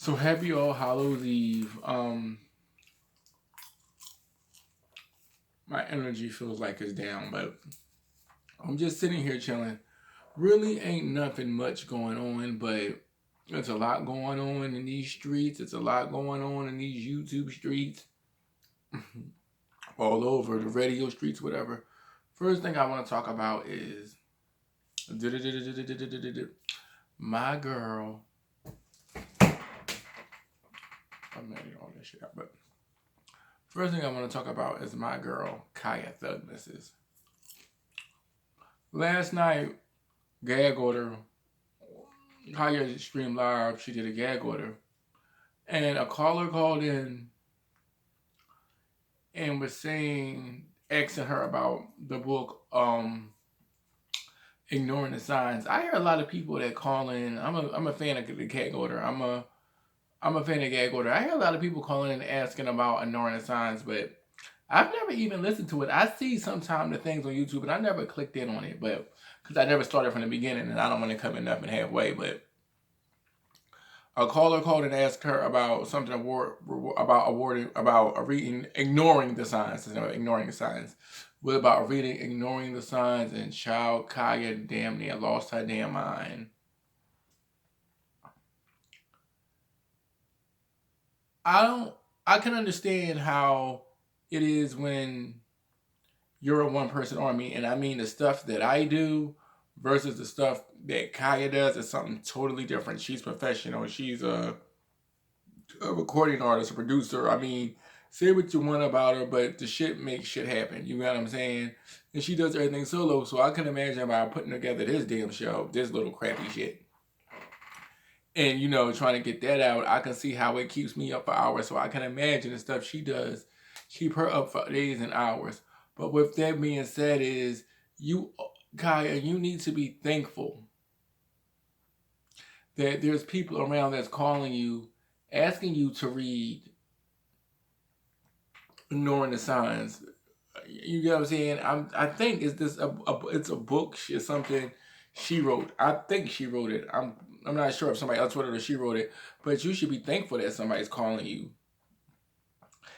So happy All Hallows Eve. My energy feels like it's down, but I'm just sitting here chilling. Really ain't nothing much going on, but there's a lot going on in these streets. It's a lot going on in these YouTube streets. All over the radio streets, whatever. First thing I want to talk about is my girl. I'm not all this shit out, but first thing I want to talk about is my girl, Kiah Thug Misses. Last night, gag order. Kiah streamed live. She did a gag order. And a caller called in and was asking her about the book, Ignoring the Signs. I hear a lot of people that call in. I'm a fan of the gag order. I'm a fan of gag order. I hear a lot of people calling in asking about Ignoring the Signs, but I've never even listened to it. I see sometimes the things on YouTube, and I never clicked in on it, but because I never started from the beginning, and I don't want to come in nothing halfway. But a caller called and asked her about something about reading Ignoring the Signs. Ignoring the Signs. What about reading Ignoring the Signs, and child Kiah damn near lost her damn mind. I can understand how it is when you're a one-person army, and I mean the stuff that I do versus the stuff that Kiah does is something totally different. She's professional. She's a recording artist, a producer. I mean, say what you want about her, but the shit makes shit happen. You know what I'm saying? And she does everything solo, so I can imagine about putting together this damn show, this little crappy shit. And, trying to get that out, I can see how it keeps me up for hours. So I can imagine the stuff she does keep her up for days and hours. But with that being said is, Kiah, you need to be thankful that there's people around that's calling you, asking you to read Ignoring the Signs. You get what I'm saying? I think it's a book or something she wrote. I think she wrote it. I'm not sure if somebody else wrote it or she wrote it, but you should be thankful that somebody's calling you.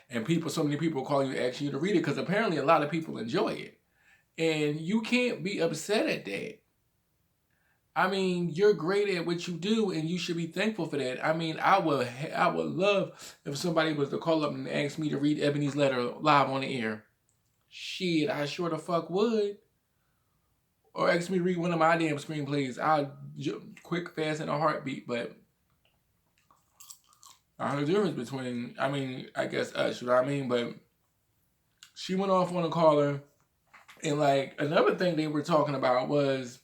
And so many people calling you, asking you to read it, because apparently a lot of people enjoy it. And you can't be upset at that. I mean, you're great at what you do, and you should be thankful for that. I mean, I would love if somebody was to call up and ask me to read Ebony's letter live on the air. Shit, I sure the fuck would. Or ask me to read one of my damn screenplays. I'll quick, fast, in a heartbeat. But I know the difference between, I guess us, you know what I mean? But she went off on a caller, and another thing they were talking about was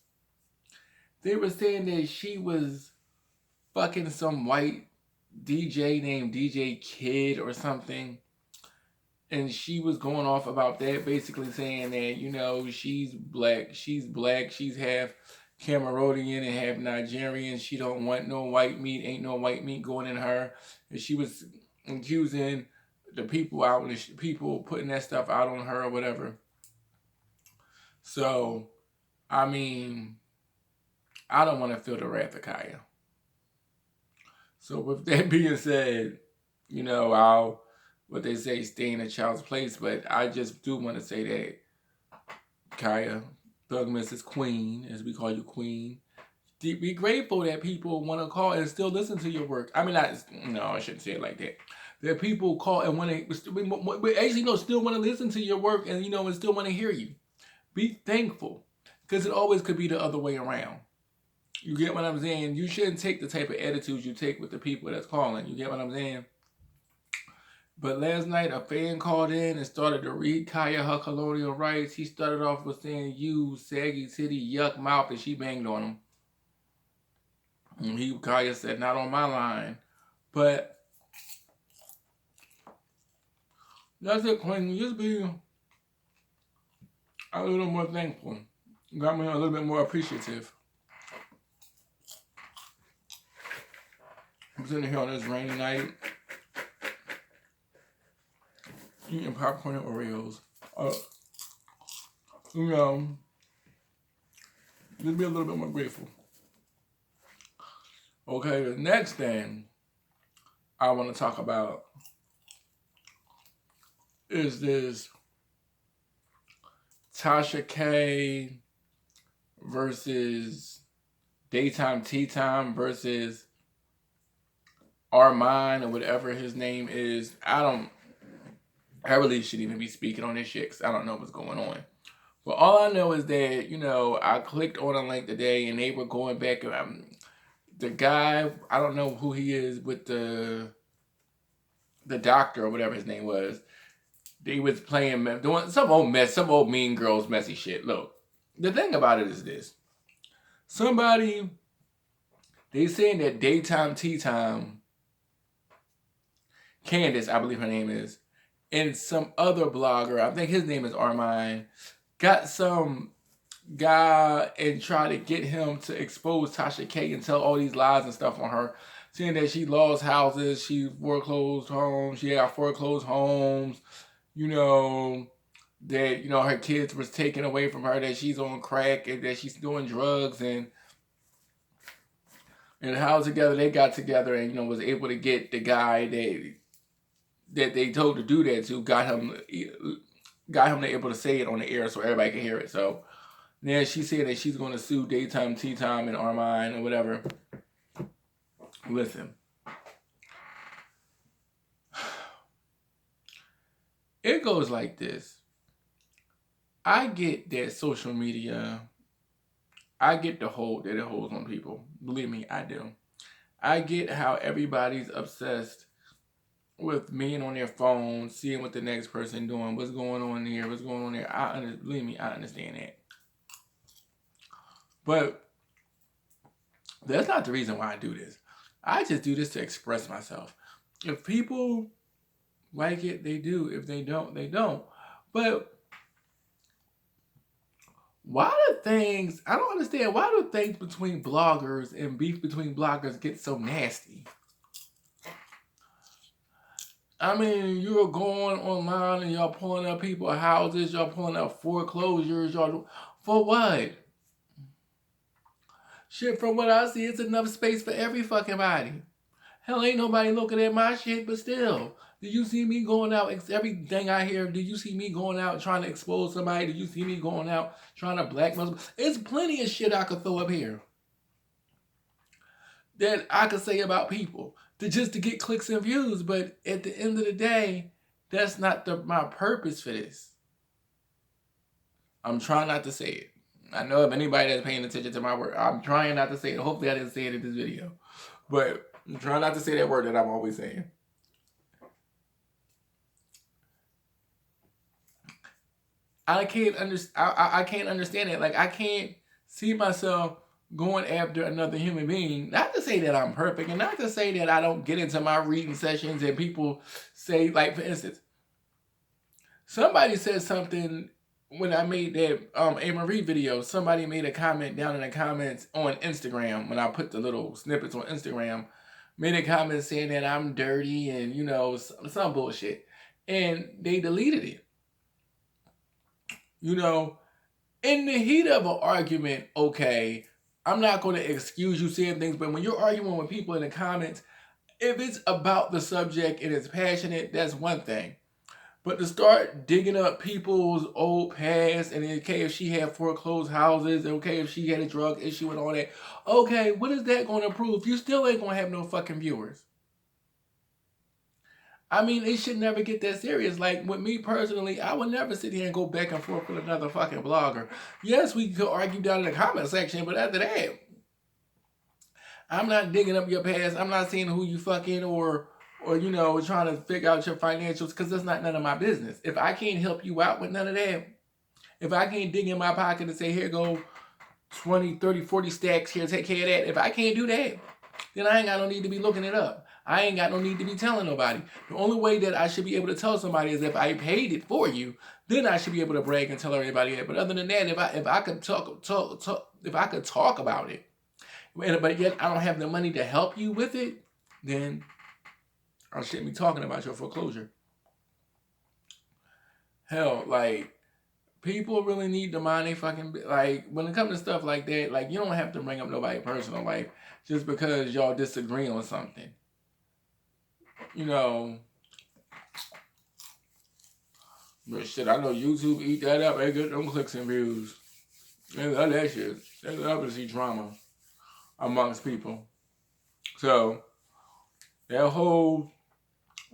they were saying that she was fucking some white DJ named DJ Kid or something. And she was going off about that, basically saying that, she's black, she's half Cameroonian and half Nigerian. She don't want no white meat, ain't no white meat going in her. And she was accusing the people out, and the people putting that stuff out on her or whatever. So, I don't want to feel the wrath of Kiah. So with that being said, what they say, stay in a child's place. But I just do want to say that, Kiah, Thug Mrs. Queen, as we call you Queen, be grateful that people want to call and still listen to your work. I shouldn't say it like that. That people call and want to, still want to listen to your work and, and still want to hear you. Be thankful, because it always could be the other way around. You get what I'm saying? You shouldn't take the type of attitudes you take with the people that's calling. You get what I'm saying? But last night, a fan called in and started to read Kiah her colonial rights. He started off with saying, "You, saggy titty, yuck mouth," and she banged on him. And Kiah said, "Not on my line." But that's it, Queen. Just be a little more thankful. Got me a little bit more appreciative. I'm sitting here on this rainy night, eating popcorn and Oreos. Just be a little bit more grateful. Okay, the next thing I want to talk about is this Tasha K versus Daytime Tea Time versus Armon or whatever his name is. I really shouldn't even be speaking on this shit because I don't know what's going on. But all I know is that, you know, I clicked on a link today and they were going back. The guy, I don't know who he is with the doctor or whatever his name was. They was playing, doing some old mess, some old Mean Girls messy shit. Look, the thing about it is this. They saying that Daytime Tea Time, Candace, I believe her name is, and some other blogger, I think his name is Armon, got some guy and try to get him to expose Tasha K and tell all these lies and stuff on her, saying that she lost houses, she foreclosed homes, she had foreclosed homes, you know, that, you know, her kids was taken away from her, that she's on crack and that she's doing drugs, and how together they got together and, you know, was able to get the guy that they told to do that to, got him to able to say it on the air so everybody can hear it. So then she said that she's going to sue Daytime Tea Time and Armon or whatever. Listen, it goes like this. I get that social media, I get the hold that it holds on people. Believe me, I do. I get how everybody's obsessed with being on their phone, seeing what the next person doing, what's going on here, what's going on there. Believe me, I understand that. But that's not the reason why I do this. I just do this to express myself. If people like it, they do. If they don't, they don't. But why do things, I don't understand, why do things between bloggers and beef between bloggers get so nasty? I mean, you're going online and y'all pulling up people's houses, y'all pulling up foreclosures, y'all, for what? Shit, from what I see, it's enough space for every fucking body. Hell, ain't nobody looking at my shit, but still. Do you see me going out, everything I hear, do you see me going out trying to expose somebody? Do you see me going out trying to blackmail? It's plenty of shit I could throw up here that I could say about people just to get clicks and views. But at the end of the day, that's not my purpose for this. I'm trying not to say it. I know if anybody that's paying attention to my word, I'm trying not to say it. Hopefully I didn't say it in this video. But I'm trying not to say that word that I'm always saying. I can't understand it. Like, I can't see myself going after another human being. Not to say that I'm perfect, and not to say that I don't get into my reading sessions and people say, like, for instance, somebody said something when I made that A. Marie video. Somebody made a comment down in the comments on Instagram when I put the little snippets on Instagram. Made a comment saying that I'm dirty and, you know, some bullshit. And they deleted it. You know, in the heat of an argument, okay, I'm not going to excuse you saying things, but when you're arguing with people in the comments, if it's about the subject and it's passionate, that's one thing. But to start digging up people's old past, and okay, if she had foreclosed houses, okay, if she had a drug issue and all that, okay, what is that going to prove? You still ain't going to have no fucking viewers. I mean, it should never get that serious. Like, with me personally, I would never sit here and go back and forth with another fucking blogger. Yes, we could argue down in the comment section, but after that, I'm not digging up your past. I'm not seeing who you fucking or you know, trying to figure out your financials, because that's not none of my business. If I can't help you out with none of that, if I can't dig in my pocket and say, here go 20, 30, 40 stacks, here, take care of that. If I can't do that, then I ain't got no need to be looking it up. I ain't got no need to be telling nobody. The only way that I should be able to tell somebody is if I paid it for you, then I should be able to brag and tell everybody that. But other than that, if I could talk about it, but yet I don't have the money to help you with it, then I shouldn't be talking about your foreclosure. Hell, like, people really need to mind they fucking, like, when it comes to stuff like that, like, you don't have to bring up nobody's personal life just because y'all disagree on something. you know, but shit, I know YouTube eat that up. They get them clicks and views. They love that shit. They love to see drama amongst people. So that whole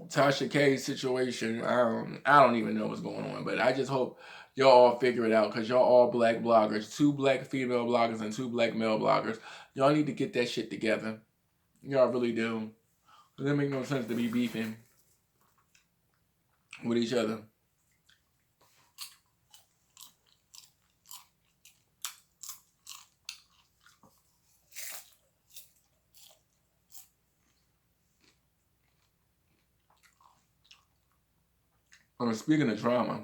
Tasha K situation, I don't even know what's going on, but I just hope y'all all figure it out because y'all all black bloggers, 2 black female bloggers and 2 black male bloggers. Y'all need to get that shit together. Y'all really do. It doesn't make no sense to be beefing with each other. Speaking of drama,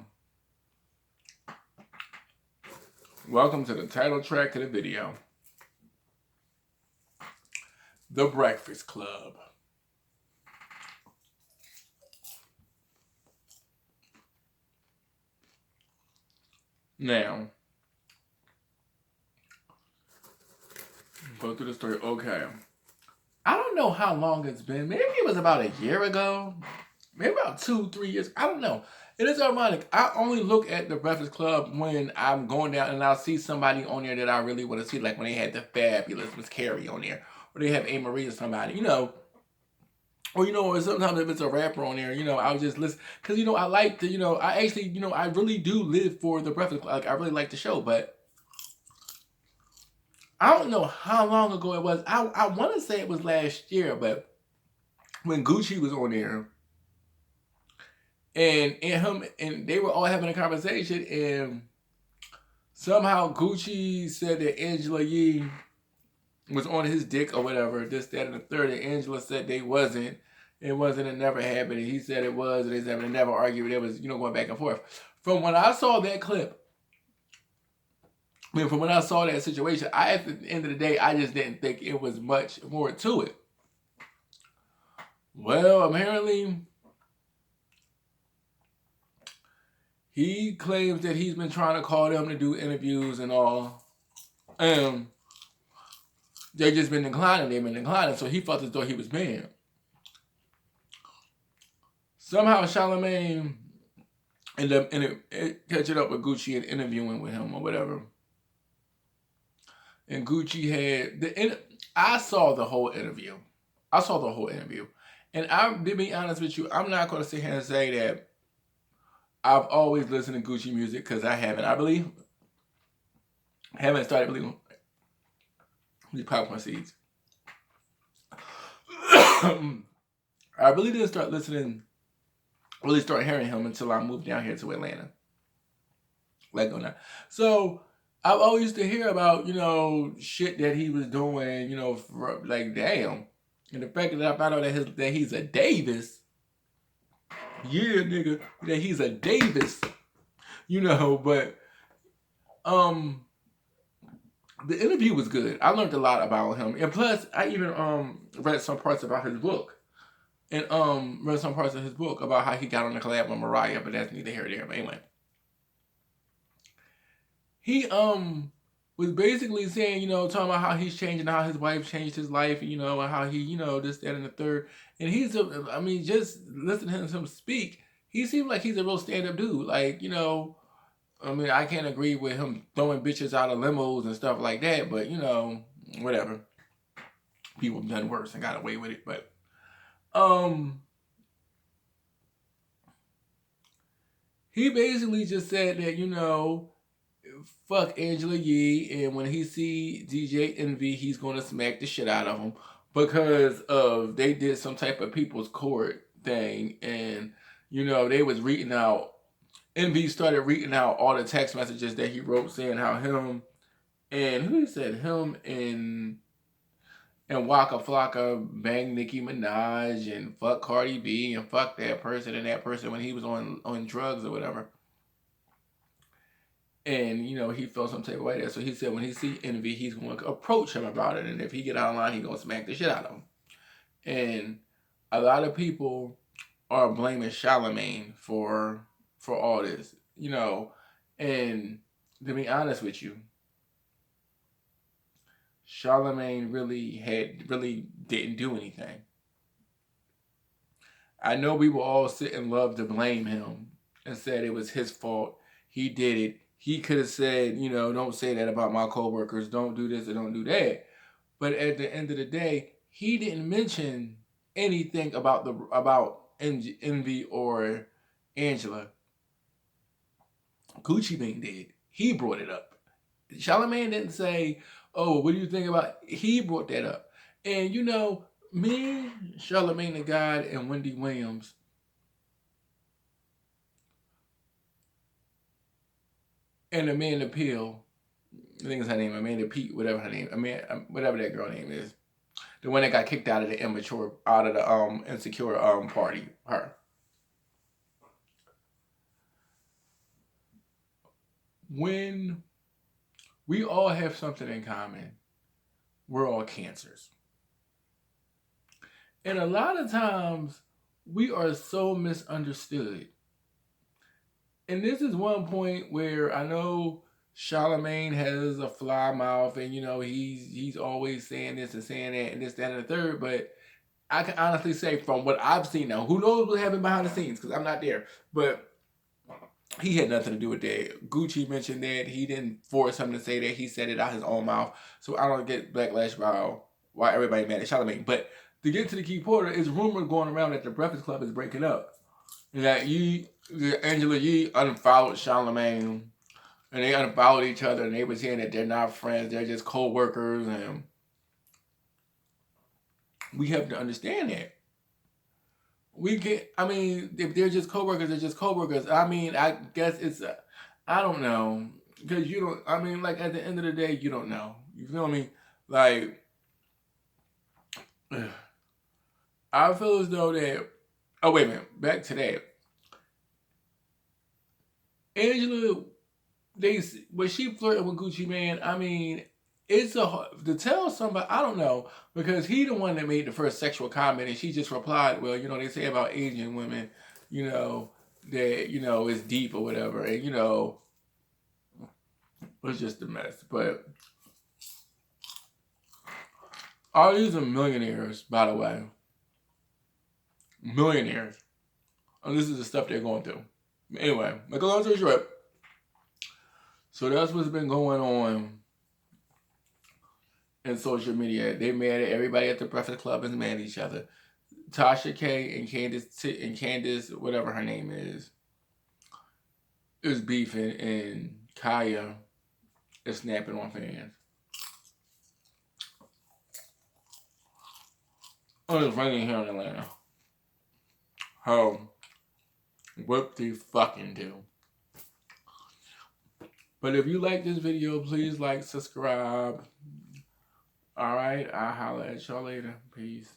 welcome to the title track of the video, The Breakfast Club. Now, go through the story. Okay. I don't know how long it's been. Maybe it was about a year ago. Maybe about 2-3 years. I don't know. It is ironic. I only look at the Breakfast Club when I'm going down and I'll see somebody on there that I really want to see. Like when they had the fabulous Miss Carrie on there. Or they have A. Marie or somebody. You know. Or, you know, or sometimes if it's a rapper on there, you know, I'll just listen. Because, you know, I like to, you know, I actually, you know, I really do live for the Breakfast Club. Like, I really like the show. But I don't know how long ago it was. I want to say it was last year. But when Gucci was on there. And him and they were all having a conversation, and somehow Gucci said that Angela Yee was on his dick or whatever, this, that, and the third. And Angela said they wasn't. It wasn't. It never happened. And he said it was. And they never argued. It was, you know, going back and forth. From when I saw that clip, I mean, from when I saw that situation, at the end of the day, I just didn't think it was much more to it. Well, apparently, he claims that he's been trying to call them to do interviews and all. And they've just been declining. They've been declining. So he felt as though he was banned. Somehow Charlamagne ended up catching up with Gucci and interviewing with him or whatever. And Gucci had I saw the whole interview. And to be honest with you, I'm not going to sit here and say that I've always listened to Gucci music, because I haven't. Haven't started believing these popcorn seeds. I really didn't start hearing him until I moved down here to Atlanta. Like on that. So I've always used to hear about, you know, shit that he was doing, you know, like damn. And the fact that I found out that he's a Davis. Yeah, nigga, that he's a Davis, you know, but the interview was good. I learned a lot about him. And plus, I even read some parts about his book. And read some parts of his book about how he got on the collab with Mariah, but that's neither here nor there. But anyway. He was basically saying, you know, talking about how he's changing, how his wife changed his life, you know, and how he, you know, this, that, and the third. And just listening to him speak, he seemed like he's a real stand-up dude. Like, you know, I mean, I can't agree with him throwing bitches out of limos and stuff like that, but, you know, whatever. People have done worse and got away with it, but, he basically just said that, you know, fuck Angela Yee, and when he see DJ Envy, he's gonna smack the shit out of him because they did some type of people's court thing, and you know they was reading out. Envy started reading out all the text messages that he wrote, saying how him and Waka Flocka banged Nicki Minaj and fuck Cardi B and fuck that person and that person when he was on drugs or whatever. And, you know, he felt some type of way there. So he said when he see Envy, he's going to approach him about it. And if he get out of line, he's going to smack the shit out of him. And a lot of people are blaming Charlamagne for all this, you know. And to be honest with you, Charlamagne really didn't do anything. I know we will all sit and love to blame him and said it was his fault. He did it. He could have said, you know, don't say that about my coworkers. Don't do this or don't do that. But at the end of the day, he didn't mention anything about Envy or Angela. Guccimane did. He brought it up. Charlamagne didn't say, "Oh, what do you think about?" He brought that up. And you know, me, Charlamagne the God, and Wendy Williams, and Amanda Peel, I think it's her name, Amanda Pete, whatever her name, whatever that girl name is, the one that got kicked out of the insecure party, her. When we all have something in common, we're all cancers. And a lot of times we are so misunderstood. And this is one point where I know Charlamagne has a fly mouth, and you know he's always saying this and saying that and this, that, and the third. But I can honestly say from what I've seen now, who knows what happened behind the scenes because I'm not there. But he had nothing to do with that. Gucci mentioned that he didn't force him to say that. He said it out his own mouth. So I don't get backlash about why everybody mad at Charlamagne. But to get to the key point, it's rumors going around that the Breakfast Club is breaking up. And that Angela Yee unfollowed Charlamagne, and they unfollowed each other, and they were saying that they're not friends, they're just co-workers, and we have to understand that. If they're just co-workers, they're just co-workers. I mean, I guess I don't know, because you don't, like, at the end of the day, you don't know. You feel me? Like, I feel as though that, oh, wait a minute, back to that. Angela, was she flirting with Guccimane? I mean, it's to tell somebody. I don't know, because he the one that made the first sexual comment, and she just replied, "Well, you know, they say about Asian women, you know, that you know it's deep or whatever," and you know, it's just a mess. But all these are millionaires, by the way, millionaires, and this is the stuff they're going through. Anyway, make a long story short. So that's what's been going on in social media. They mad at everybody at the Breakfast Club is mad at each other. Tasha K and Candace, whatever her name is beefing, and Kiah is snapping on fans. Oh, it's raining here in Atlanta. Oh, what they fucking do. But if you like this video, please like, subscribe. Alright, I'll holler at y'all later. Peace.